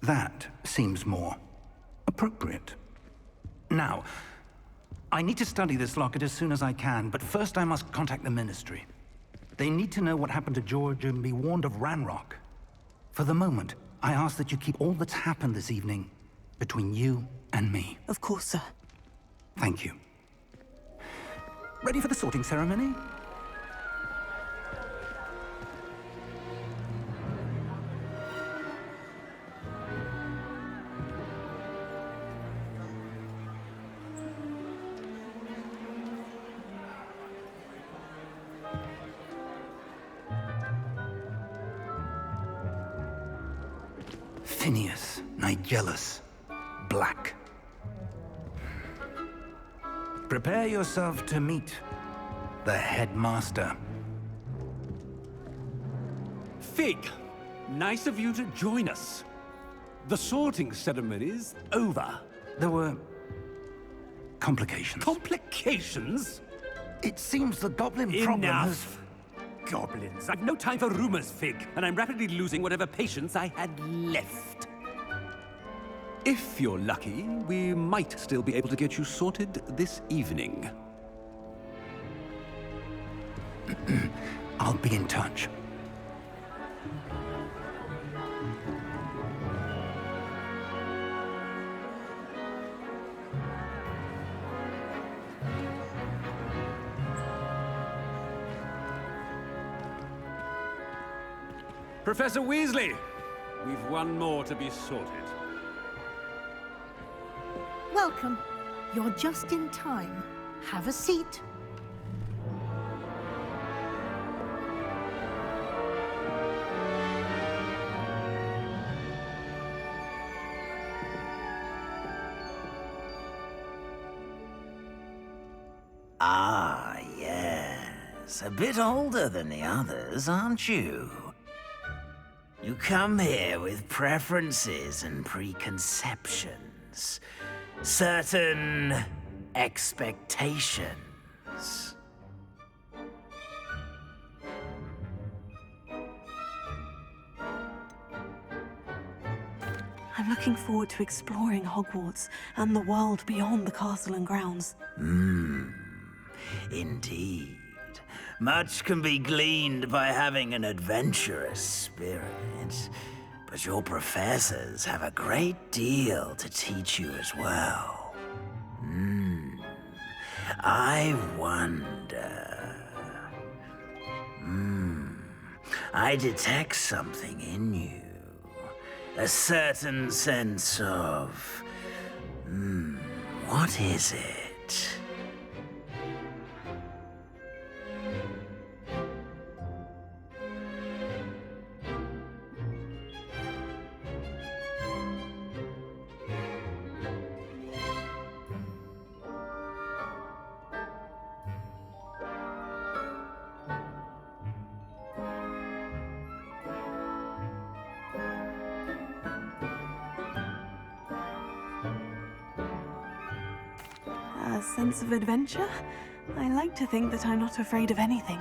That seems more appropriate. Now, I need to study this locket as soon as I can, but first I must contact the Ministry. They need to know what happened to George and be warned of Ranrock. For the moment, I ask that you keep all that's happened this evening between you and me. Of course, sir. Thank you. Ready for the sorting ceremony? Phineas, Nigellus, Black. Prepare yourself to meet the headmaster. Fig, nice of you to join us. The sorting ceremony's over. There were complications. Complications? It seems the goblin problem has... Enough! Goblins. I've no time for rumors, Fig, and I'm rapidly losing whatever patience I had left. If you're lucky, we might still be able to get you sorted this evening. I'll be in touch. Professor Weasley, we've one more to be sorted. Welcome. You're just in time. Have a seat. Ah, yes. A bit older than the others, aren't you? You come here with preferences and preconceptions. Certain expectations. I'm looking forward to exploring Hogwarts and the world beyond the castle and grounds. Indeed. Much can be gleaned by having an adventurous spirit, but your professors have a great deal to teach you as well. I wonder... I detect something in you. A certain sense of... what is it? A sense of adventure? I like to think that I'm not afraid of anything.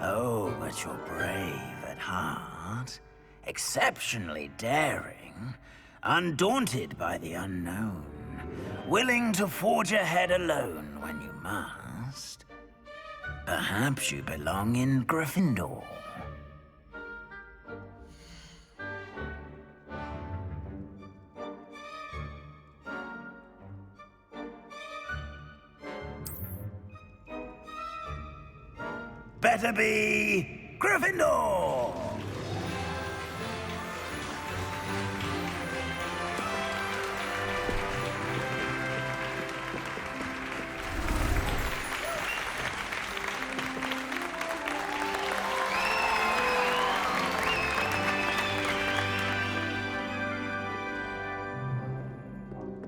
Oh, but you're brave at heart. Exceptionally daring. Undaunted by the unknown. Willing to forge ahead alone when you must. Perhaps you belong in Gryffindor. Better be Gryffindor!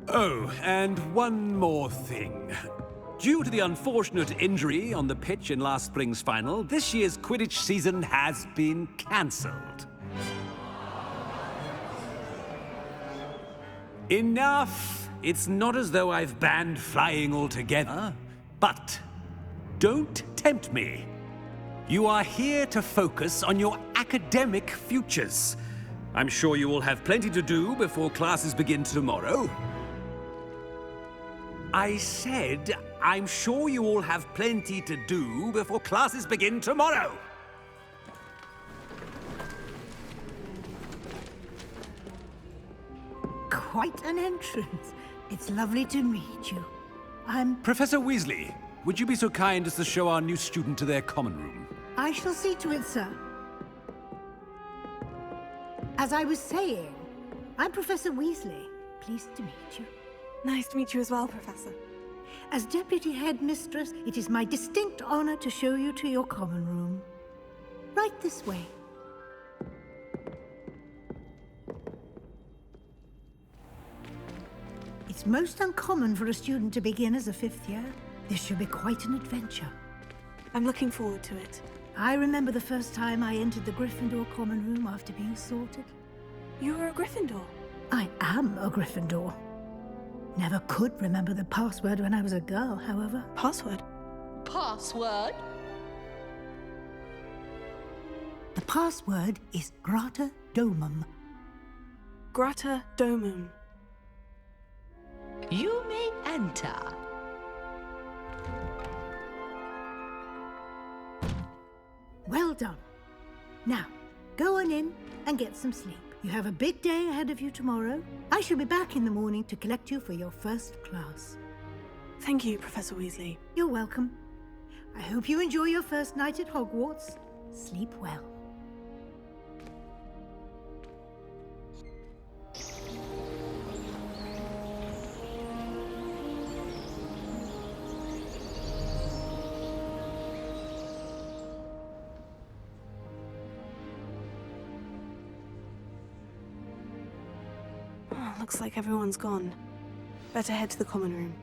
Oh, and one more thing. Due to the unfortunate injury on the pitch in last spring's final, this year's Quidditch season has been cancelled. Enough! It's not as though I've banned flying altogether, but don't tempt me. You are here to focus on your academic futures. I'm sure you all have plenty to do before classes begin tomorrow. I said, I'm sure you all have plenty to do before classes begin tomorrow. Quite an entrance. It's lovely to meet you. I'm... Professor Weasley, would you be so kind as to show our new student to their common room? I shall see to it, sir. As I was saying, I'm Professor Weasley. Pleased to meet you. Nice to meet you as well, Professor. As Deputy Headmistress, it is my distinct honor to show you to your common room. Right this way. It's most uncommon for a student to begin as a fifth year. This should be quite an adventure. I'm looking forward to it. I remember the first time I entered the Gryffindor common room after being sorted. You were a Gryffindor? I am a Gryffindor. Never could remember the password when I was a girl, however. Password? Password? The password is Grata Domum. Grata Domum. You may enter. Well done. Now, go on in and get some sleep. You have a big day ahead of you tomorrow. I shall be back in the morning to collect you for your first class. Thank you, Professor Weasley. You're welcome. I hope you enjoy your first night at Hogwarts. Sleep well. Oh, looks like everyone's gone. Better head to the common room.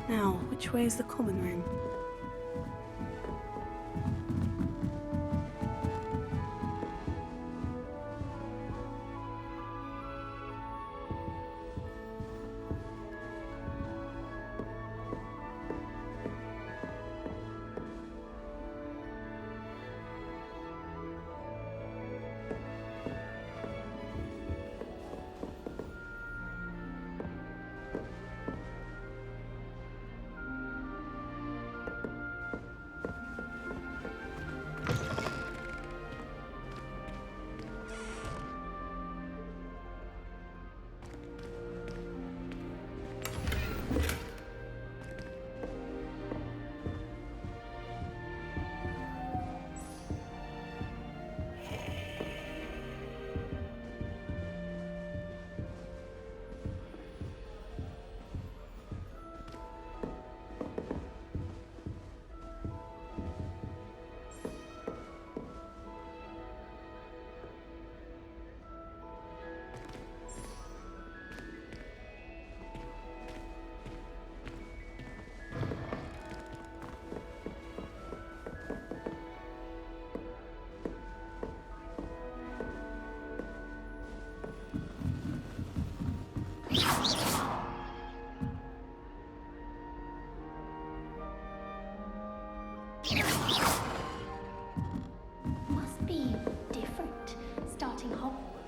Now, which way is the common room?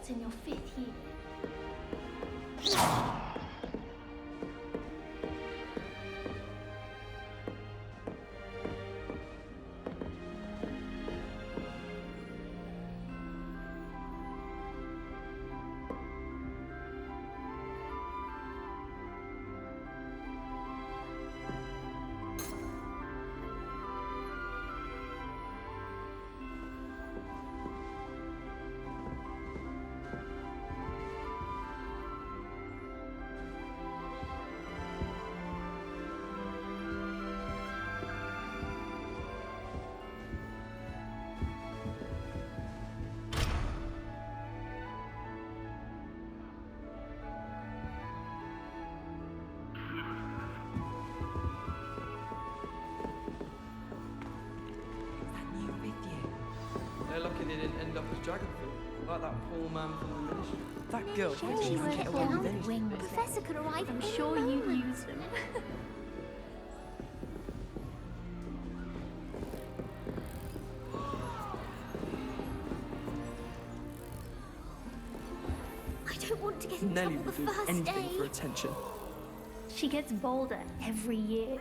What's in your 5th year? They're lucky they didn't end up as Dragonfield, like that poor man from the ministry. That girl Sure thinks she you can won't get get away on with the anything. wing. Professor could arrive. I'm sure you'd use them. I don't want to get in Nellie trouble will the do first anything day. for attention. She gets bolder every year.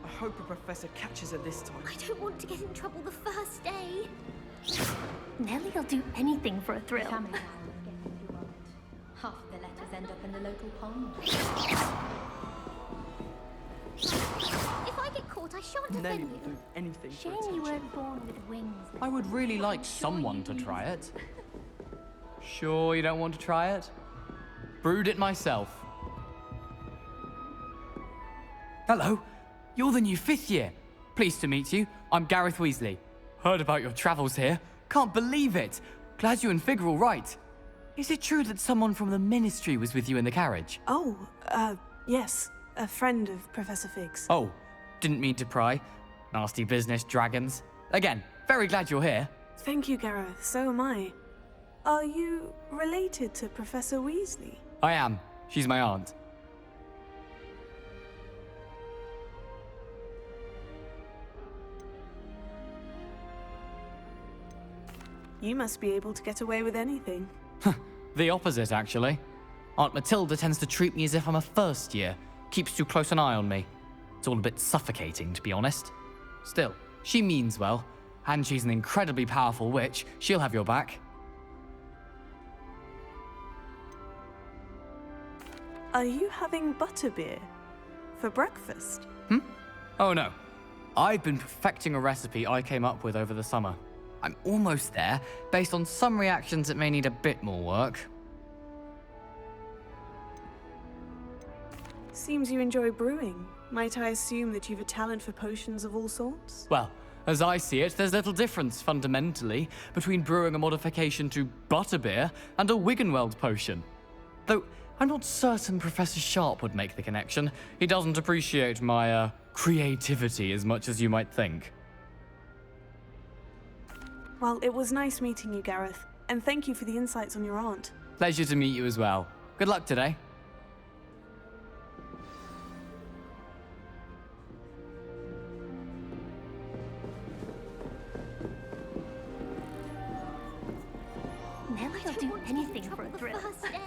I hope a professor catches her this time. I don't want to get in trouble the first day. Nellie'll do anything for a thrill. Family hours get into it. Half of the letters end up in the local pond. If I get caught, I shan't Nellie offend will you. do anything for Shame attention. you weren't born with wings. I would really like someone to try it. Sure you don't want to try it? Brewed it myself. Hello, you're the new 5th year. Pleased to meet you. I'm Gareth Weasley. Heard about your travels here. Can't believe it. Glad you and Fig are all right. Is it true that someone from the Ministry was with you in the carriage? Oh, yes. A friend of Professor Fig's. Oh, didn't mean to pry. Nasty business, dragons. Again, very glad you're here. Thank you, Gareth. So am I. Are you related to Professor Weasley? I am. She's my aunt. You must be able to get away with anything. The opposite, actually. Aunt Matilda tends to treat me as if I'm a first year. Keeps too close an eye on me. It's all a bit suffocating, to be honest. Still, she means well, and she's an incredibly powerful witch. She'll have your back. Are you having butterbeer for breakfast? Oh no. I've been perfecting a recipe I came up with over the summer. I'm almost there, based on some reactions that may need a bit more work. Seems you enjoy brewing. Might I assume that you've a talent for potions of all sorts? Well, as I see it, there's little difference, fundamentally, between brewing a modification to butterbeer and a Wiggenweld potion. Though, I'm not certain Professor Sharp would make the connection. He doesn't appreciate my, creativity as much as you might think. Well, it was nice meeting you, Gareth. And thank you for the insights on your aunt. Pleasure to meet you as well. Good luck today. Nellie'll do anything for a thrill. First day.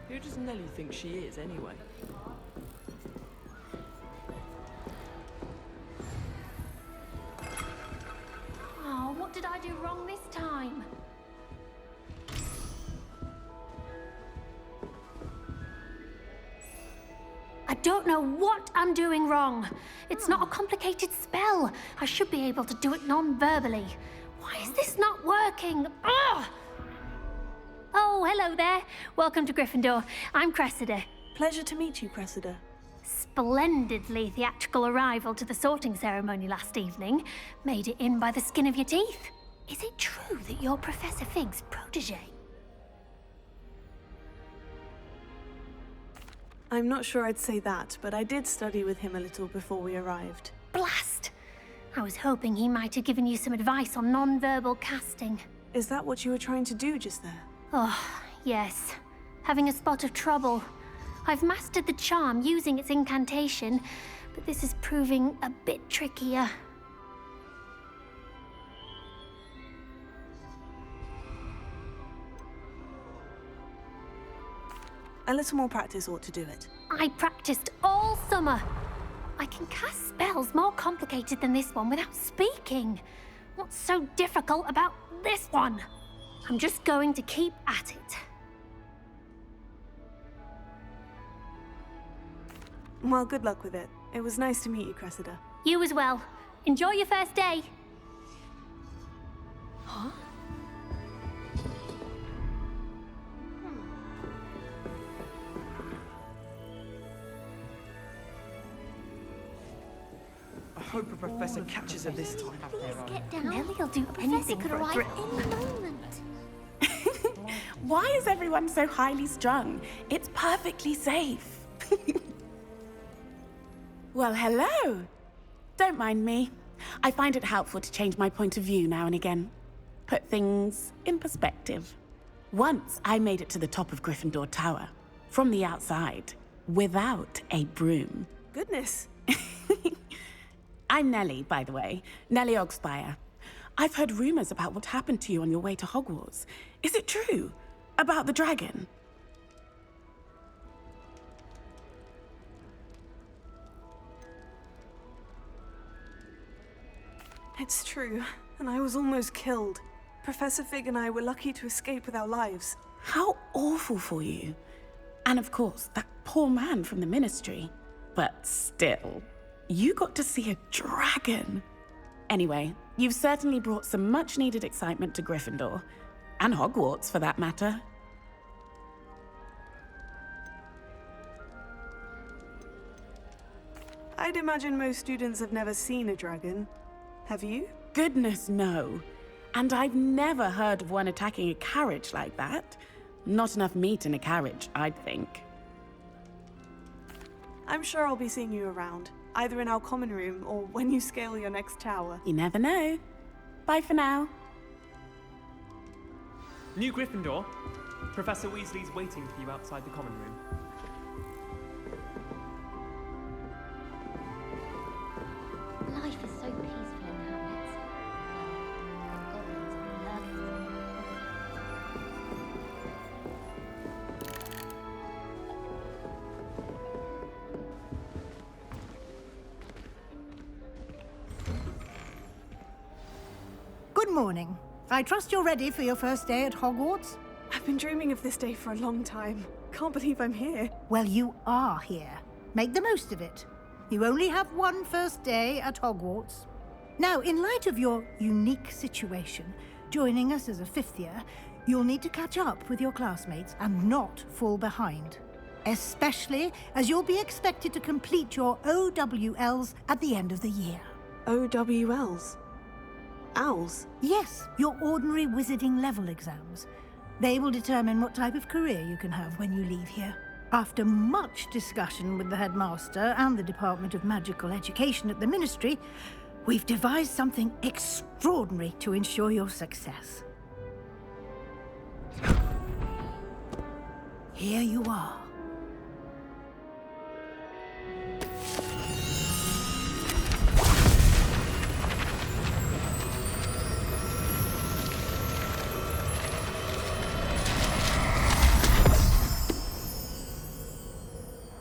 Who does Nellie think she is, anyway? Oh, what did I do wrong this time? I don't know what I'm doing wrong. It's not a complicated spell. I should be able to do it non-verbally. Why is this not working? Ugh! Oh, hello there. Welcome to Gryffindor. I'm Cressida. Pleasure to meet you, Cressida. Splendidly theatrical arrival to the sorting ceremony last evening. Made it in by the skin of your teeth. Is it true that you're Professor Fig's protege? I'm not sure I'd say that, but I did study with him a little before we arrived. Blast! I was hoping he might have given you some advice on non-verbal casting. Is that what you were trying to do just there? Oh, yes. Having a spot of trouble. I've mastered the charm using its incantation, but this is proving a bit trickier. A little more practice ought to do it. I practiced all summer. I can cast spells more complicated than this one without speaking. What's so difficult about this one? I'm just going to keep at it. Well, good luck with it. It was nice to meet you, Cressida. You as well. Enjoy your first day. Huh? I hope a professor catches her this time. Get down. Nelly'll do anything Could for a arrive drink. any moment. Why is everyone so highly strung? It's perfectly safe. Well, hello. Don't mind me. I find it helpful to change my point of view now and again. Put things in perspective. Once I made it to the top of Gryffindor Tower, from the outside, without a broom. Goodness. I'm Nellie, by the way. Nellie Ogspire. I've heard rumors about what happened to you on your way to Hogwarts. Is it true? About the dragon? It's true, and I was almost killed. Professor Fig and I were lucky to escape with our lives. How awful for you. And of course, that poor man from the Ministry. But still, you got to see a dragon. Anyway, you've certainly brought some much-needed excitement to Gryffindor. And Hogwarts, for that matter. I'd imagine most students have never seen a dragon. Have you? Goodness, no. And I've never heard of one attacking a carriage like that. Not enough meat in a carriage, I'd think. I'm sure I'll be seeing you around, either in our common room or when you scale your next tower. You never know. Bye for now. New Gryffindor. Professor Weasley's waiting for you outside the common room. Life is so peaceful in Hogwarts. Goblins are lovely. Good morning. I trust you're ready for your first day at Hogwarts? I've been dreaming of this day for a long time. Can't believe I'm here. Well, you are here. Make the most of it. You only have one first day at Hogwarts. Now, in light of your unique situation, joining us as a fifth year, you'll need to catch up with your classmates and not fall behind. Especially as you'll be expected to complete your OWLs at the end of the year. OWLs? Owls? Yes, your ordinary wizarding level exams. They will determine what type of career you can have when you leave here. After much discussion with the headmaster and the Department of Magical Education at the Ministry, we've devised something extraordinary to ensure your success. Here you are.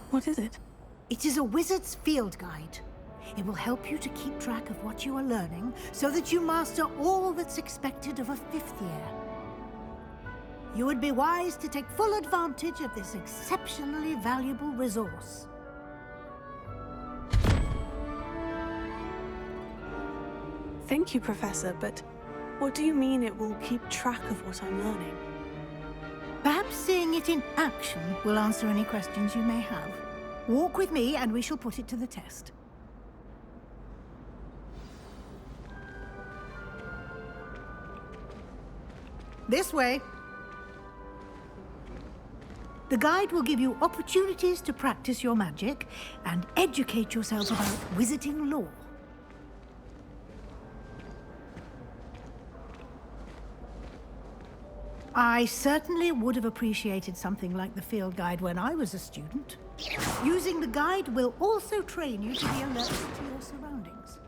What is it? It is a wizard's field guide. It will help you to keep track of what you are learning so that you master all that's expected of a fifth year. You would be wise to take full advantage of this exceptionally valuable resource. Thank you, Professor, but what do you mean it will keep track of what I'm learning? Perhaps seeing it in action will answer any questions you may have. Walk with me and we shall put it to the test. This way. The guide will give you opportunities to practice your magic and educate yourself about wizarding lore. I certainly would have appreciated something like the field guide when I was a student. Using the guide will also train you to be alert to your surroundings.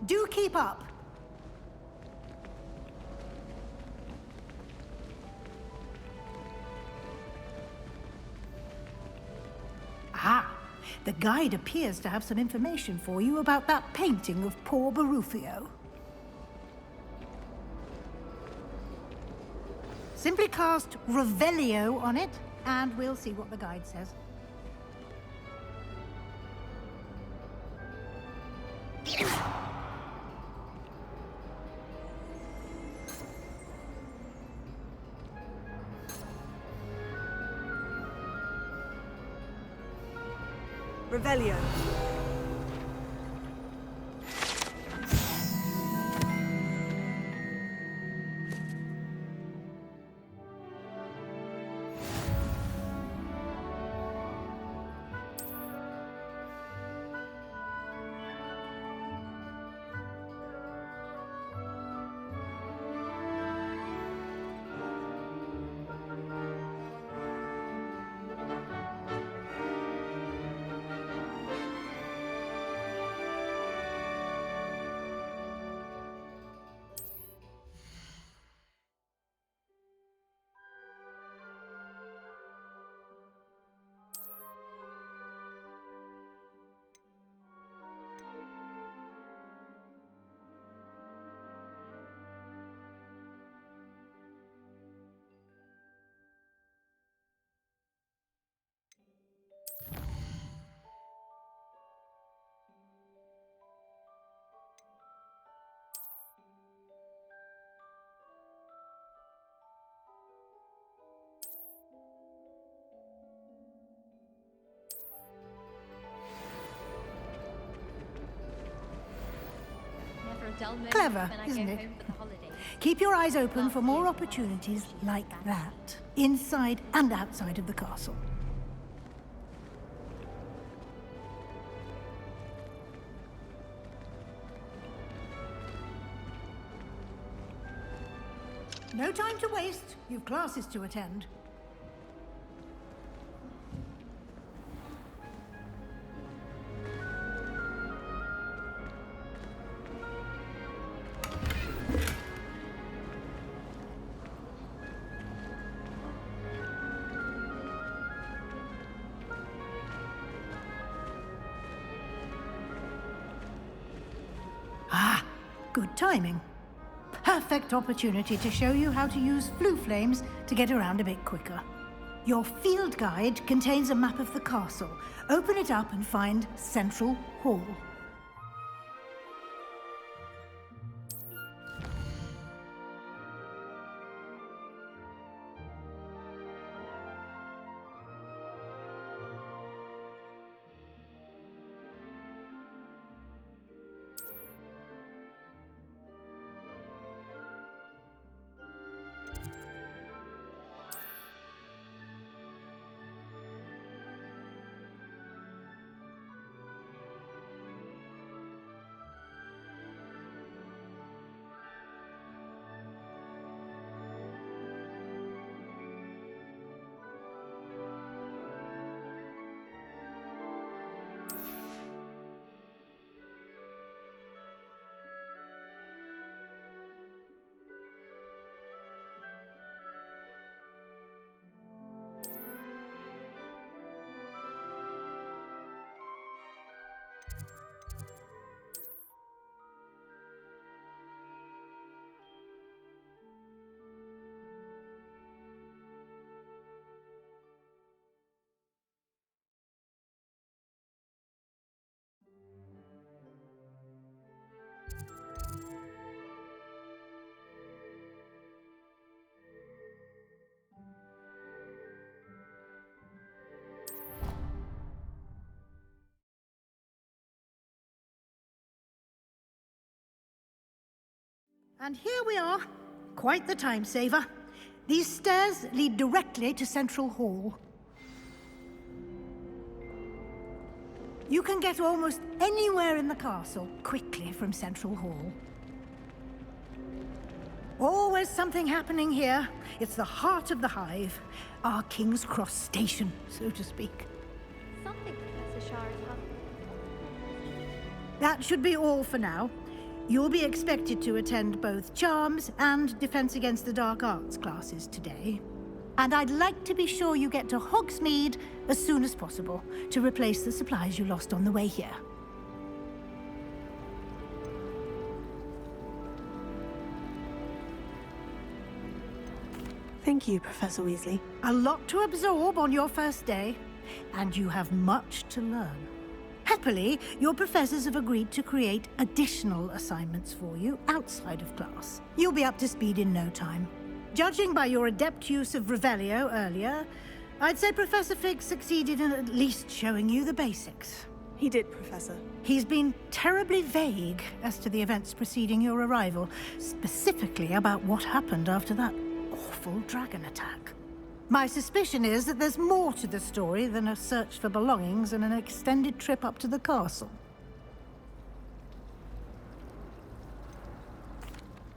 Do keep up! Ah, the guide appears to have some information for you about that painting of poor Barufio. Simply cast Revelio on it, and we'll see what the guide says. Revelio. Clever, isn't it? Keep your eyes open for more opportunities like that, inside and outside of the castle. No time to waste. You've classes to attend. Ah, good timing. Perfect opportunity to show you how to use flue flames to get around a bit quicker. Your field guide contains a map of the castle. Open it up and find Central Hall. And here we are. Quite the time saver. These stairs lead directly to Central Hall. You can get almost anywhere in the castle quickly from Central Hall. Always something happening here. It's the heart of the hive. Our King's Cross station, so to speak. Something Professor Shah is having. That should be all for now. You'll be expected to attend both Charms and Defense Against the Dark Arts classes today. And I'd like to be sure you get to Hogsmeade as soon as possible to replace the supplies you lost on the way here. Thank you, Professor Weasley. A lot to absorb on your first day, and you have much to learn. Happily, your professors have agreed to create additional assignments for you outside of class. You'll be up to speed in no time. Judging by your adept use of Revelio earlier, I'd say Professor Fig succeeded in at least showing you the basics. He did, Professor. He's been terribly vague as to the events preceding your arrival, specifically about what happened after that awful dragon attack. My suspicion is that there's more to the story than a search for belongings and an extended trip up to the castle.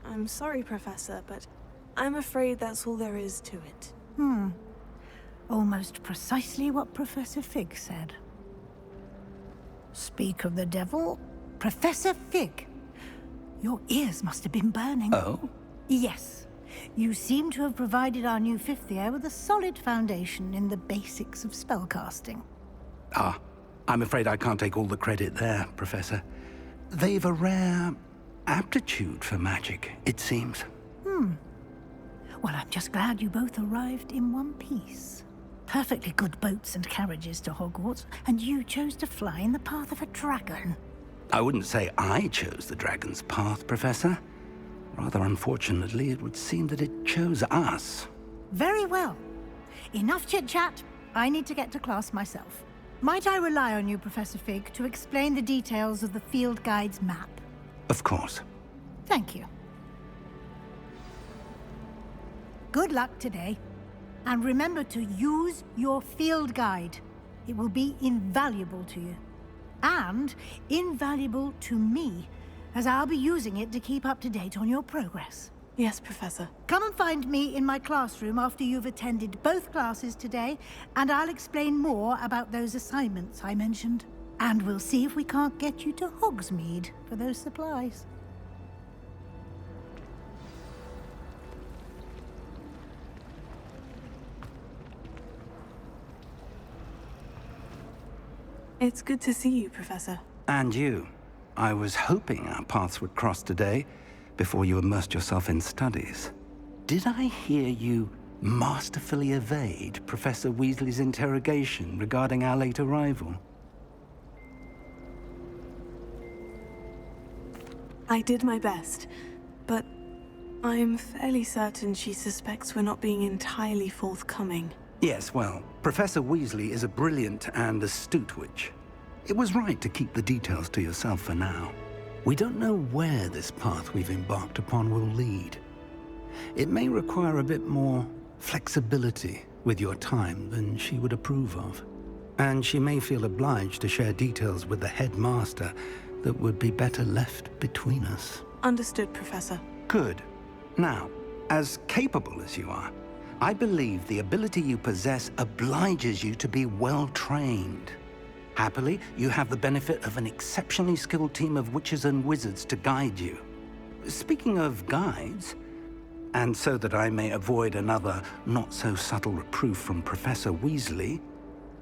I'm sorry, Professor, but I'm afraid that's all there is to it. Almost precisely what Professor Fig said. Speak of the devil, Professor Fig. Your ears must have been burning. Oh? Yes. You seem to have provided our new fifth year with a solid foundation in the basics of spellcasting. Ah, I'm afraid I can't take all the credit there, Professor. They've a rare aptitude for magic, it seems. Well, I'm just glad you both arrived in one piece. Perfectly good boats and carriages to Hogwarts, and you chose to fly in the path of a dragon. I wouldn't say I chose the dragon's path, Professor. Rather unfortunately, it would seem that it chose us. Very well. Enough chit-chat. I need to get to class myself. Might I rely on you, Professor Fig, to explain the details of the field guide's map? Of course. Thank you. Good luck today. And remember to use your field guide. It will be invaluable to you. And invaluable to me, as I'll be using it to keep up to date on your progress. Yes, Professor. Come and find me in my classroom after you've attended both classes today, and I'll explain more about those assignments I mentioned. And we'll see if we can't get you to Hogsmeade for those supplies. It's good to see you, Professor. And you. I was hoping our paths would cross today, before you immersed yourself in studies. Did I hear you masterfully evade Professor Weasley's interrogation regarding our late arrival? I did my best, but I'm fairly certain she suspects we're not being entirely forthcoming. Yes, well, Professor Weasley is a brilliant and astute witch. It was right to keep the details to yourself for now. We don't know where this path we've embarked upon will lead. It may require a bit more flexibility with your time than she would approve of. And she may feel obliged to share details with the headmaster that would be better left between us. Understood, Professor. Good. Now, as capable as you are, I believe the ability you possess obliges you to be well-trained. Happily, you have the benefit of an exceptionally skilled team of witches and wizards to guide you. Speaking of guides, and so that I may avoid another not-so-subtle reproof from Professor Weasley,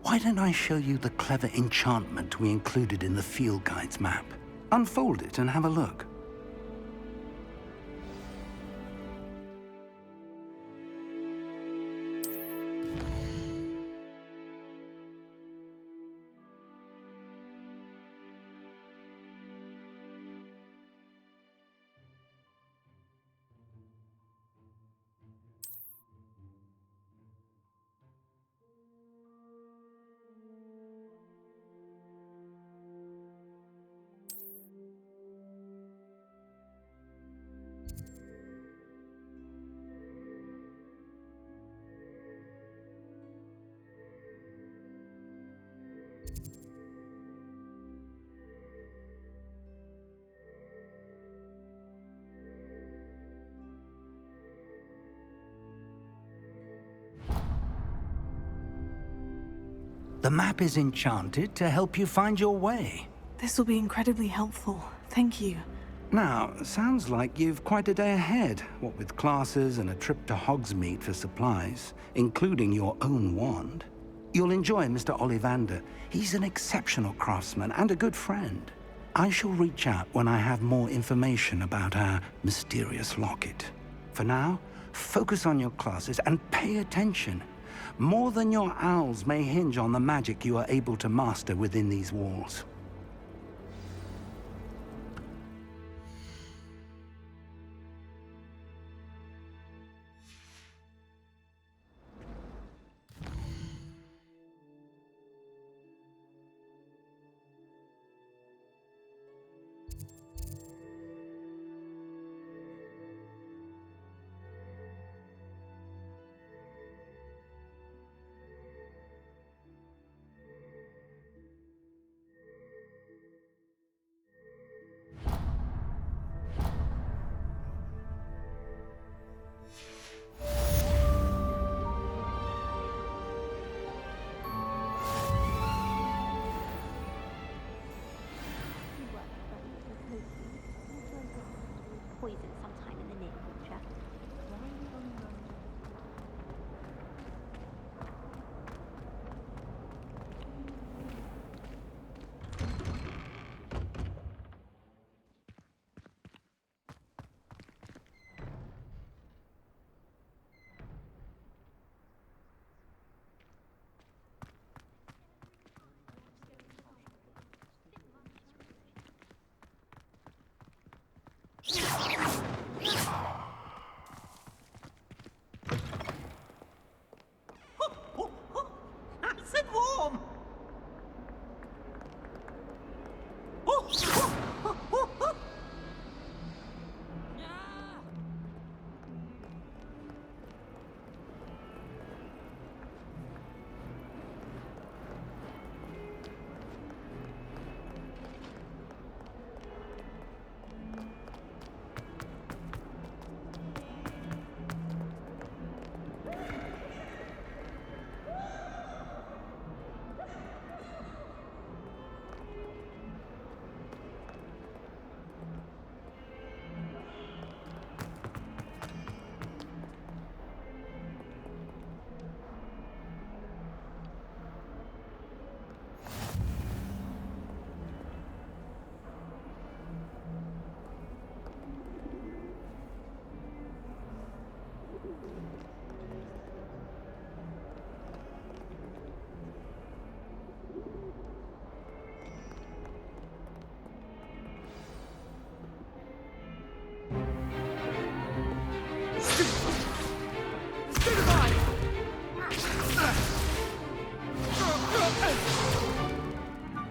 why don't I show you the clever enchantment we included in the field guide's map? Unfold it and have a look. The map is enchanted to help you find your way. This will be incredibly helpful. Thank you. Now, sounds like you've quite a day ahead, what with classes and a trip to Hogsmeade for supplies, including your own wand. You'll enjoy Mr. Ollivander. He's an exceptional craftsman and a good friend. I shall reach out when I have more information about our mysterious locket. For now, focus on your classes and pay attention. More than your owls may hinge on the magic you are able to master within these walls. Poison sometime in the near future. Nice and warm!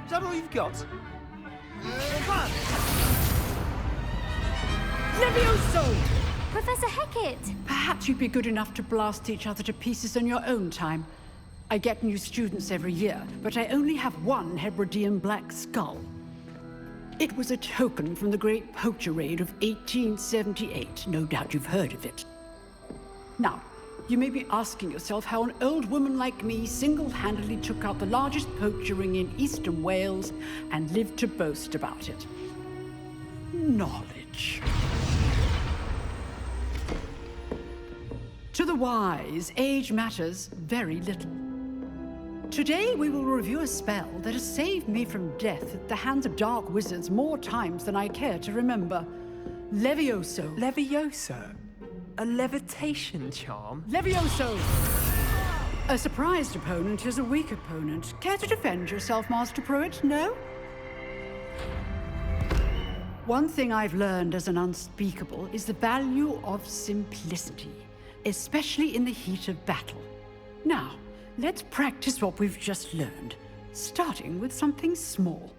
Is that all you've got? Levioso! Professor Hecat! Perhaps you'd be good enough to blast each other to pieces in your own time. I get new students every year, but I only have one Hebridean black skull. It was a token from the Great Poacher Raid of 1878. No doubt you've heard of it. Now, you may be asking yourself how an old woman like me single-handedly took out the largest poacher ring in eastern Wales and lived to boast about it. Knowledge. To the wise, age matters very little. Today we will review a spell that has saved me from death at the hands of dark wizards more times than I care to remember. Levioso. Levioso? A levitation charm? Levioso! A surprised opponent is a weak opponent. Care to defend yourself, Master Pruitt? No? One thing I've learned as an unspeakable is the value of simplicity, especially in the heat of battle. Now, let's practice what we've just learned, starting with something small.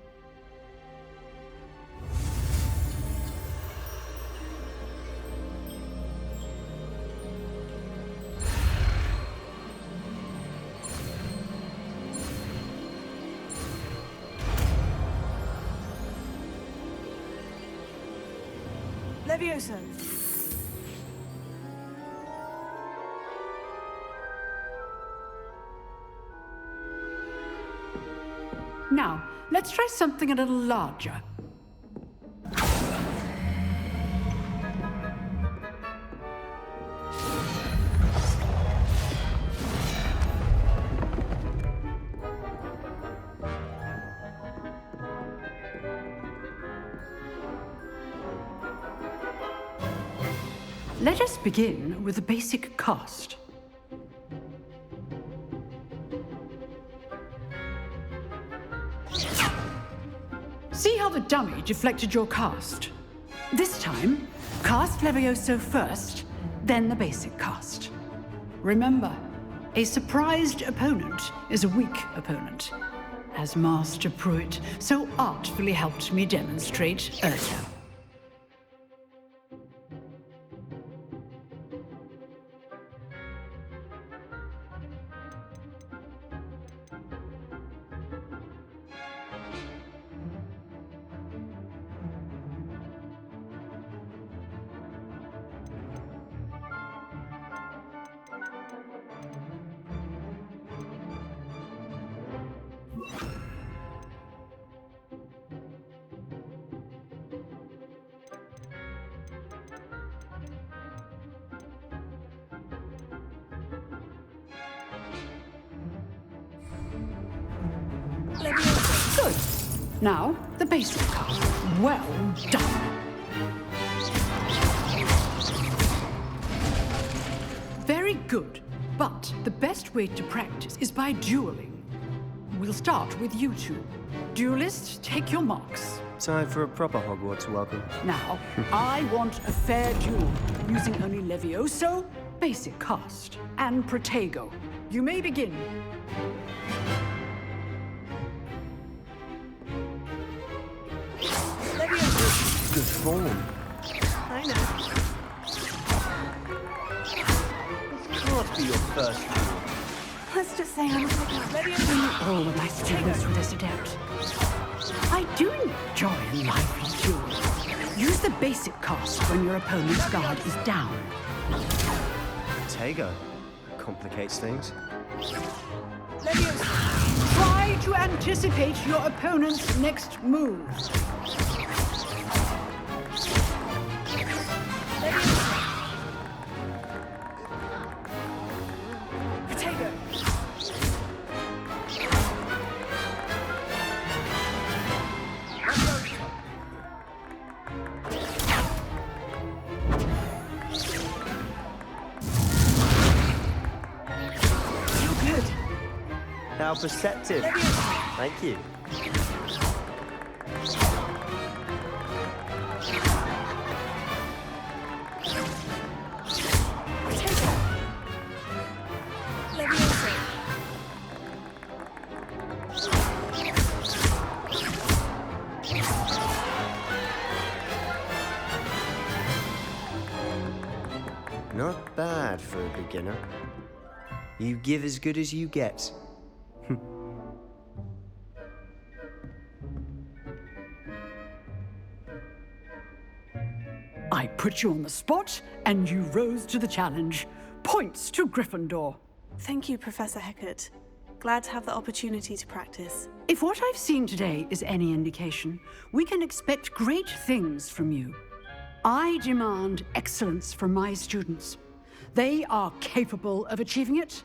Levioso. Now, let's try something a little larger. Let us begin with the basic cast. See how the dummy deflected your cast? This time, cast Levioso first, then the basic cast. Remember, a surprised opponent is a weak opponent, as Master Pruitt so artfully helped me demonstrate earlier. Good. Now, the basic cast. Well done. Very good. But the best way to practice is by dueling. We'll start with you two. Duelists, take your marks. Time for a proper Hogwarts welcome. Now, I want a fair duel, using only Levioso, basic cast, and Protego. You may begin. Good form. I know. This can't be your first duel. Let's just say I'm All of my students with this adept. I do enjoy a lively duel. Use the basic cast when your opponent's guard is down. Tego complicates things. Try to anticipate your opponent's next move. Protego. You're good. How perceptive. Thank you. Not bad for a beginner. You give as good as you get. I put you on the spot, and you rose to the challenge. Points to Gryffindor. Thank you, Professor Hecat. Glad to have the opportunity to practice. If what I've seen today is any indication, we can expect great things from you. I demand excellence from my students. They are capable of achieving it,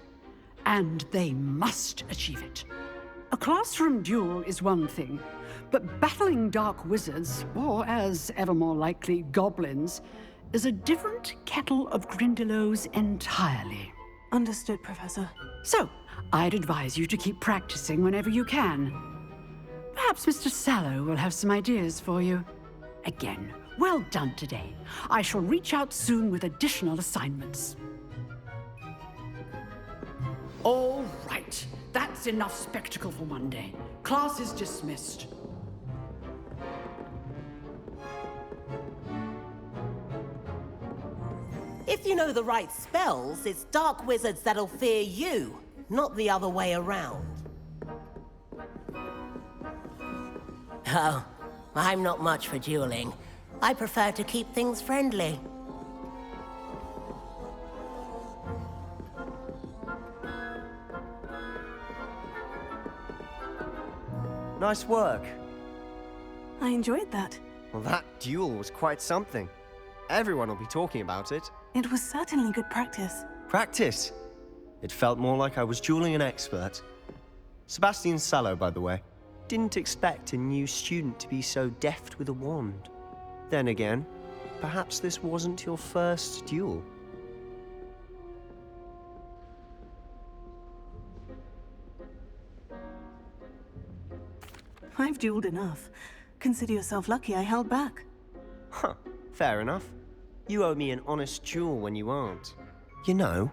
and they must achieve it. A classroom duel is one thing, but battling dark wizards, or as ever more likely, goblins, is a different kettle of Grindylows entirely. Understood, Professor. So, I'd advise you to keep practicing whenever you can. Perhaps Mr. Sallow will have some ideas for you. Again, well done today. I shall reach out soon with additional assignments. All right. That's enough spectacle for one day. Class is dismissed. If you know the right spells, it's dark wizards that'll fear you, not the other way around. Oh, I'm not much for dueling. I prefer to keep things friendly. Nice work. I enjoyed that. Well, that duel was quite something. Everyone will be talking about it. It was certainly good practice. Practice? It felt more like I was dueling an expert. Sebastian Sallow, by the way. Didn't expect a new student to be so deft with a wand. Then again, perhaps this wasn't your first duel. I've dueled enough. Consider yourself lucky I held back. Huh, fair enough. You owe me an honest duel when you aren't. You know,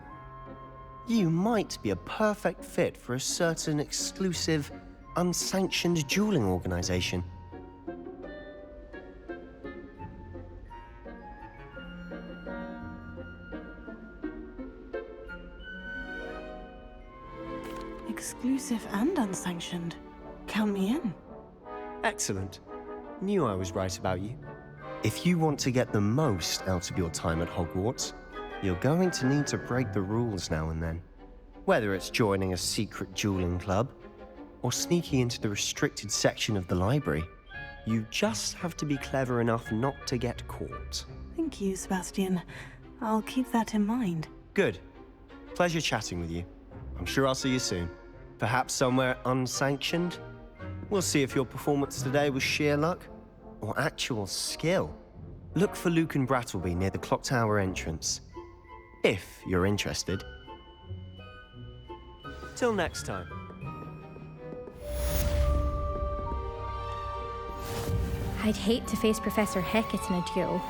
you might be a perfect fit for a certain exclusive, unsanctioned dueling organization. Exclusive and unsanctioned. Count me in. Excellent. Knew I was right about you. If you want to get the most out of your time at Hogwarts, you're going to need to break the rules now and then. Whether it's joining a secret dueling club, or sneaking into the restricted section of the library, you just have to be clever enough not to get caught. Thank you, Sebastian. I'll keep that in mind. Good. Pleasure chatting with you. I'm sure I'll see you soon. Perhaps somewhere unsanctioned? We'll see if your performance today was sheer luck or actual skill. Look for Luke and Brattleby near the clock tower entrance, if you're interested. Till next time. I'd hate to face Professor Hecat in a duel.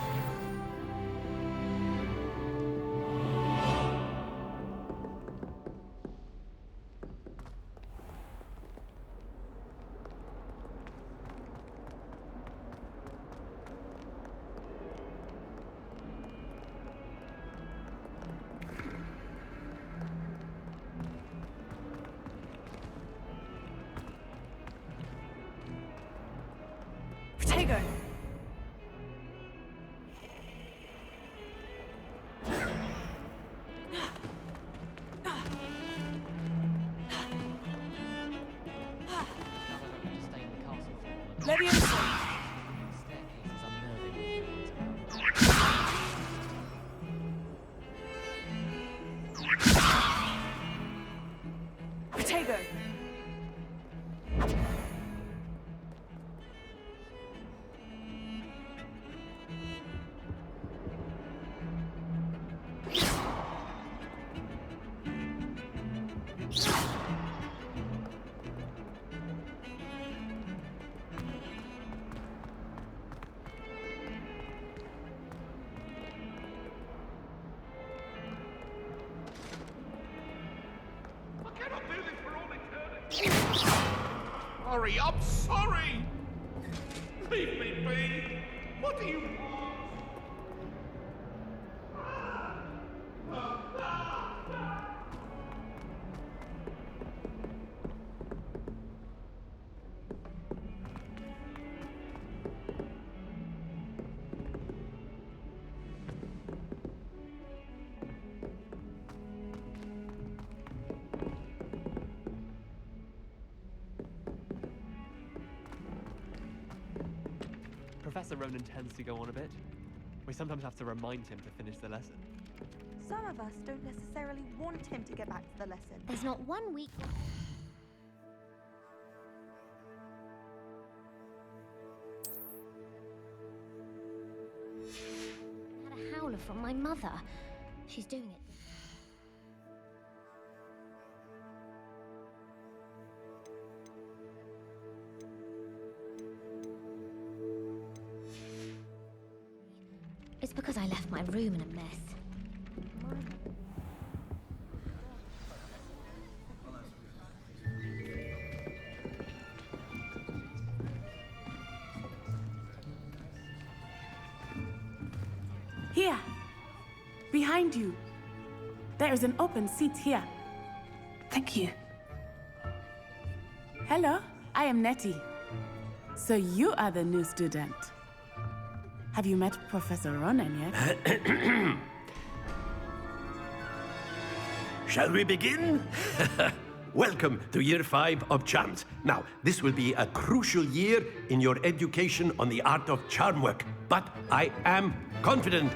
Protego! Leviosa! Protego! Sorry, I'm sorry! Leave me be! What do you want? Professor Ronan tends to go on a bit. We sometimes have to remind him to finish the lesson. Some of us don't necessarily want him to get back to the lesson. There's not one week. I had a howler from my mother. She's doing it. It's because I left my room in a mess. Here. Behind you. There is an open seat here. Thank you. Hello, I am Nettie. So you are the new student. Have you met Professor Ronan yet? Shall we begin? welcome to Year 5 of Charms. Now, this will be a crucial year in your education on the art of charm work, but I am confident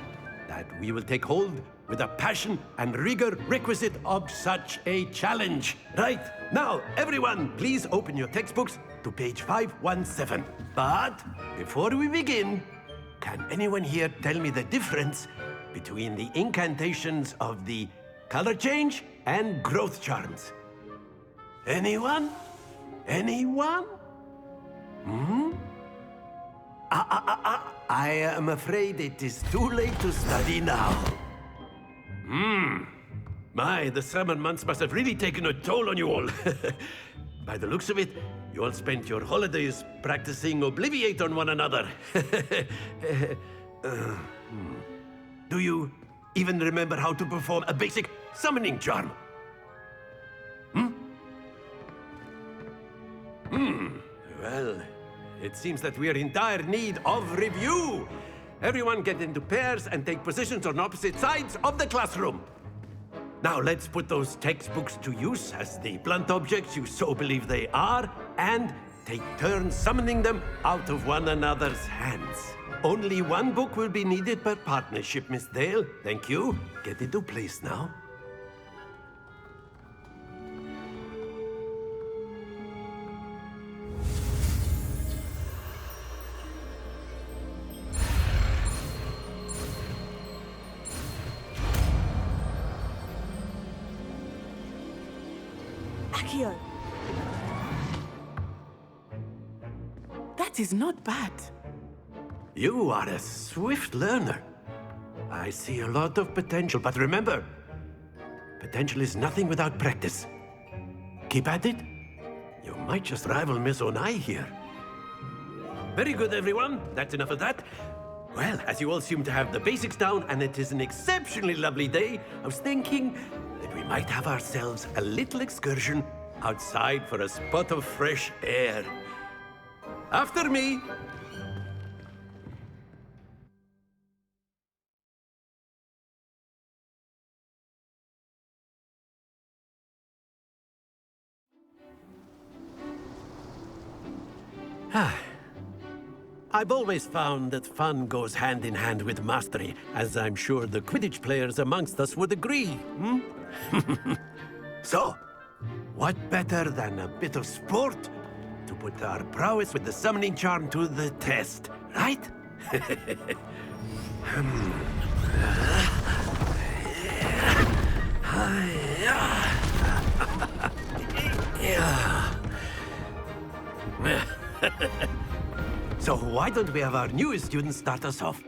that we will take hold with the passion and rigor requisite of such a challenge. Right, now, everyone, please open your textbooks to page 517. But before we begin, can anyone here tell me the difference between the incantations of the color change and growth charms? Anyone? Anyone? I am afraid it is too late to study now. My, the summer months must have really taken a toll on you all. By the looks of it, you all spent your holidays practicing Obliviate on one another. Do you even remember how to perform a basic summoning charm? Well, it seems that we are in dire need of review. Everyone get into pairs and take positions on opposite sides of the classroom. Now let's put those textbooks to use as the blunt objects you so believe they are, and take turns summoning them out of one another's hands. Only one book will be needed per partnership, Miss Dale. Thank you. Get into place now. Accio. That is not bad. You are a swift learner. I see a lot of potential, but remember, potential is nothing without practice. Keep at it. You might just rival Miss Onai here. Very good, everyone. That's enough of that. Well, as you all seem to have the basics down, and it is an exceptionally lovely day, I was thinking that we might have ourselves a little excursion outside for a spot of fresh air. After me. I've always found that fun goes hand in hand with mastery, as I'm sure the Quidditch players amongst us would agree. So, what better than a bit of sport to put our prowess with the summoning charm to the test, right? So why don't we have our newest student start us off?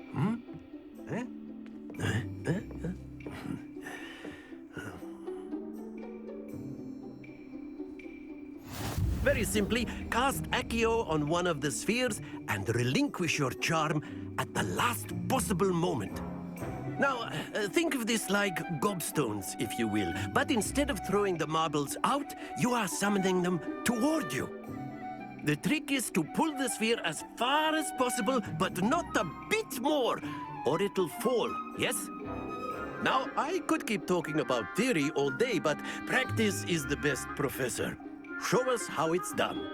Very simply, cast Accio on one of the spheres and relinquish your charm at the last possible moment. Now, think of this like gobstones, if you will, but instead of throwing the marbles out, you are summoning them toward you. The trick is to pull the sphere as far as possible, but not a bit more, or it'll fall, yes? Now, I could keep talking about theory all day, but practice is the best professor. Show us how it's done.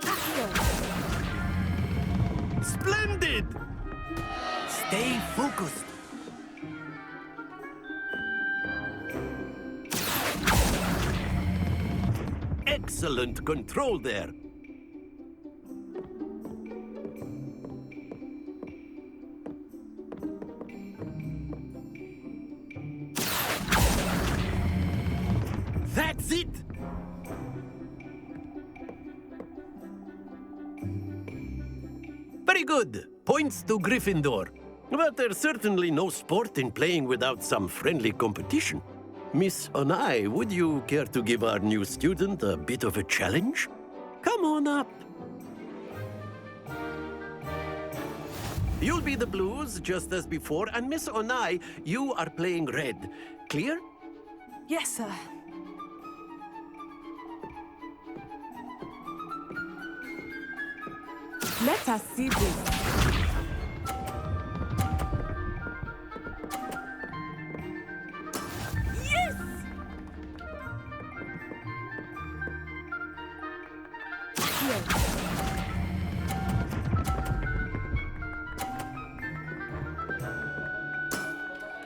Splendid! Stay focused. Excellent control there. That's it! Very good. Points to Gryffindor. But there's certainly no sport in playing without some friendly competition. Miss Onai, would you care to give our new student a bit of a challenge? Come on up. You'll be the blues, just as before, and Miss Onai, you are playing red. Clear? Yes, sir. Let us see this.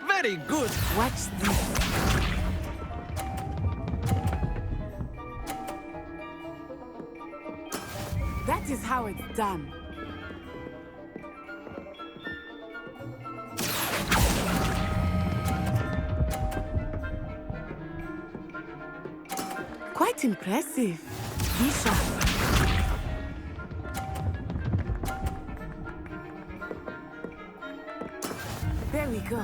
Very good. Watch this. That is how it's done. Quite impressive. Be sharp. There we go.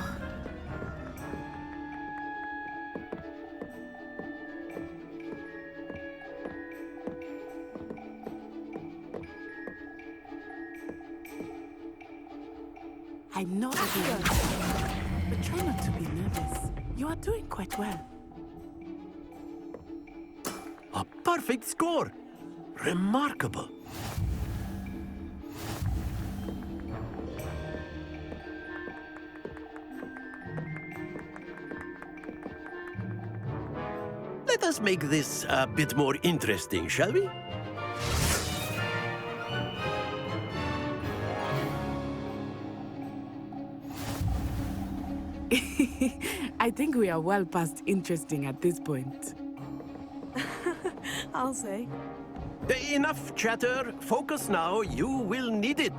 I'm not again. But try not to be nervous. You are doing quite well. A perfect score. Remarkable. Let us make this a bit more interesting, shall we? I think we are well past interesting at this point. I'll say. Enough chatter. Focus now. You will need it.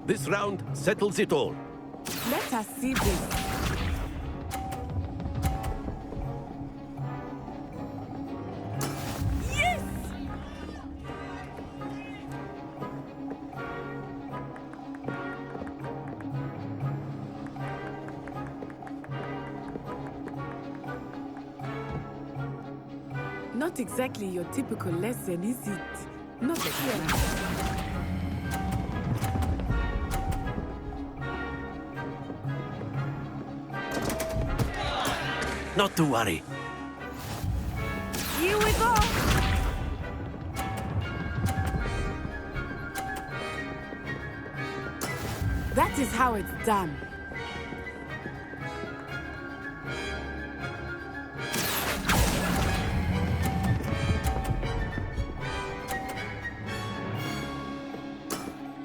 This round settles it all. Let us see this. Yes! Not exactly your typical lesson, is it? Not again. Not to worry. Here we go! That is how it's done.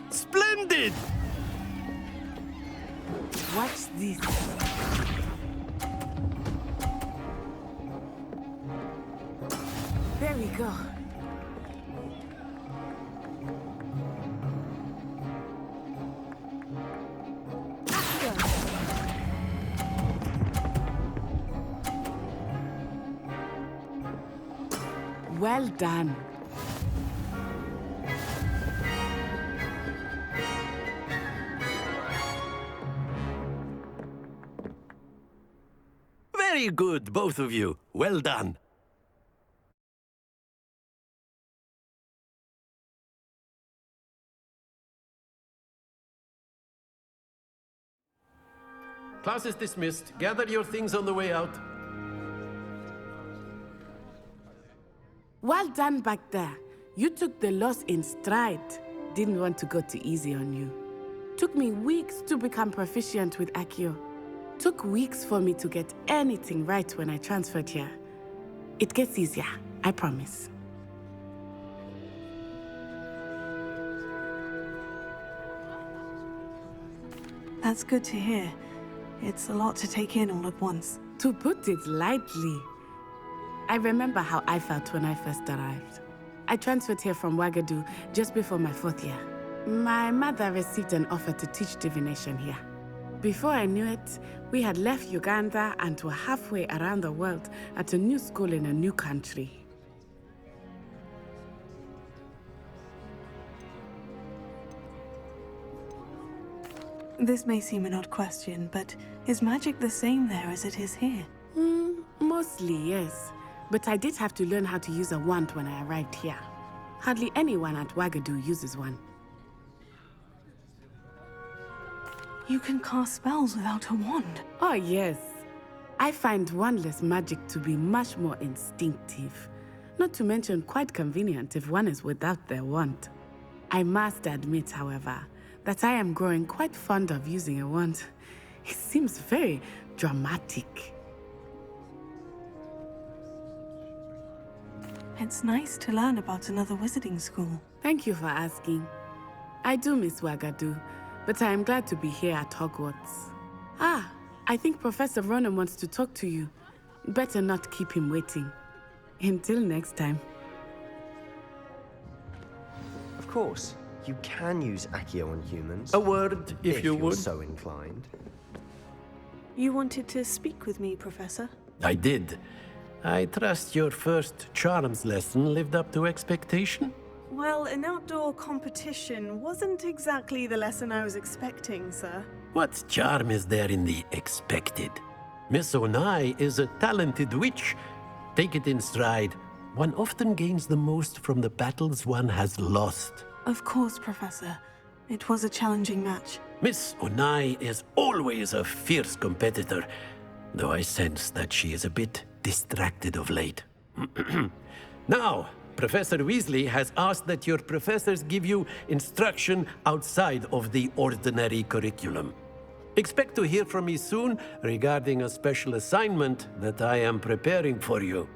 Splendid! Watch this. There we go. Well done. Very good, both of you. Well done. Class is dismissed. Gather your things on the way out. Well done back there. You took the loss in stride. Didn't want to go too easy on you. Took me weeks to become proficient with Accio. Took weeks for me to get anything right when I transferred here. It gets easier, I promise. That's good to hear. It's a lot to take in all at once. To put it lightly, I remember how I felt when I first arrived. I transferred here from Ouagadougou just before my 4th year. My mother received an offer to teach divination here. Before I knew it, we had left Uganda and were halfway around the world at a new school in a new country. This may seem an odd question, but is magic the same there as it is here? Mostly, yes. But I did have to learn how to use a wand when I arrived here. Hardly anyone at Ouagadougou uses one. You can cast spells without a wand? Oh, yes. I find wandless magic to be much more instinctive. Not to mention quite convenient if one is without their wand. I must admit, however, that I am growing quite fond of using a wand. It seems very dramatic. It's nice to learn about another wizarding school. Thank you for asking. I do miss Wagadu, but I am glad to be here at Hogwarts. Ah, I think Professor Ronan wants to talk to you. Better not keep him waiting. Until next time. Of course, you can use Accio on humans. A word, if you you're would. so inclined. You wanted to speak with me, Professor? I did. I trust your first charms lesson lived up to expectation? Well, an outdoor competition wasn't exactly the lesson I was expecting, sir. What charm is there in the expected? Miss Onai is a talented witch. Take it in stride. One often gains the most from the battles one has lost. Of course, Professor. It was a challenging match. Miss Onai is always a fierce competitor, though I sense that she is a bit distracted of late. Now, Professor Weasley has asked that your professors give you instruction outside of the ordinary curriculum. Expect to hear from me soon regarding a special assignment that I am preparing for you.